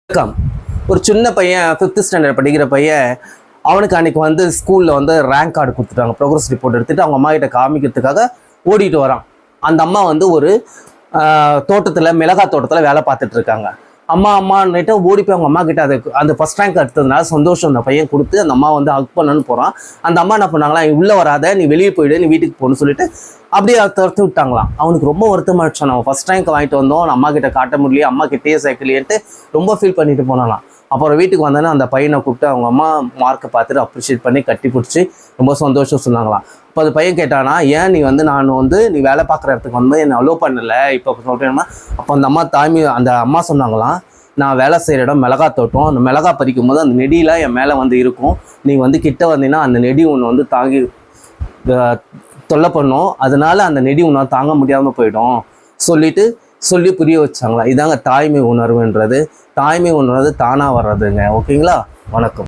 வணக்கம். ஒரு சின்ன பையன் 5th ஸ்டாண்டர்ட் படிக்கிற பையன், அவனுக்கு அன்னைக்கு வந்து ஸ்கூலில் வந்து ரேங்க் கார்டு கொடுத்துட்டாங்க. ப்ரோக்ரஸ் ரிப்போர்ட் எடுத்துகிட்டு அவங்க அம்மா கிட்ட காமிக்கிறதுக்காக ஓடிட்டு வரான். அந்த அம்மா வந்து ஒரு தோட்டத்தில், மிளகாய் தோட்டத்தில் வேலை பார்த்துட்டு இருக்காங்க. அம்மான்னுட்டு ஓடி போய் அவங்க அம்மா கிட்ட அந்த ஃபர்ஸ்ட் ரேங்க் எடுத்ததுனால சந்தோஷம் அந்த பையன் கொடுத்து அந்த அம்மா வந்து ஹக் பண்ணணும்னு போகிறான். அந்த அம்மா என்ன பண்ணாங்களா, உள்ளே வராத, நீ வெளியே போயிடு, நீ வீட்டுக்கு போகணும்னு சொல்லிட்டு அப்படியே துரத்து விட்டாங்களாம். அவனுக்கு ரொம்ப வருத்தமாகிடுச்சு. நம்ம ஃபர்ஸ்ட் ரேங்க் வாங்கிட்டு வந்தோம், அம்மா கிட்ட காட்ட முடியலையே, அம்மா கிட்டேயே சேர்க்கலையேன்ட்டு ரொம்ப ஃபீல் பண்ணிட்டு போனாலாம். அப்புறம் வீட்டுக்கு வந்தோன்னே அந்த பையனை கூப்பிட்டு அவங்க அம்மா மார்க்கை பார்த்துட்டு அப்ரிஷியேட் பண்ணி கட்டி பிடிச்சி ரொம்ப சந்தோஷம் சொன்னாங்களாம். இப்போ அது பையன் கேட்டானா, ஏன் நீ வந்து நீ வேலை பார்க்குற இடத்துக்கு வந்து என்னை அலோவ் பண்ணலை இப்போ சொல்கிறேன்னா. அப்போ அந்த அம்மா சொன்னாங்களாம், நான் வேலை செய்கிற இடம் மிளகாய் தோட்டம், அந்த மிளகாய் பறிக்கும் போது அந்த நெடியெலாம் என் மேலே வந்து இருக்கும், நீ வந்து கிட்ட வந்தீங்கன்னா அந்த நெடி ஒன்று வந்து தாங்கி தொல்லை பண்ணும், அதனால அந்த நெடி ஒன்று தாங்க முடியாமல் போயிடும் சொல்லி புரிய வச்சாங்களா. இதாங்க தாய்மை உணர்வுன்றது. தாய்மை உணர்வு தானாக வர்றதுங்க. ஓகேங்களா? வணக்கம்.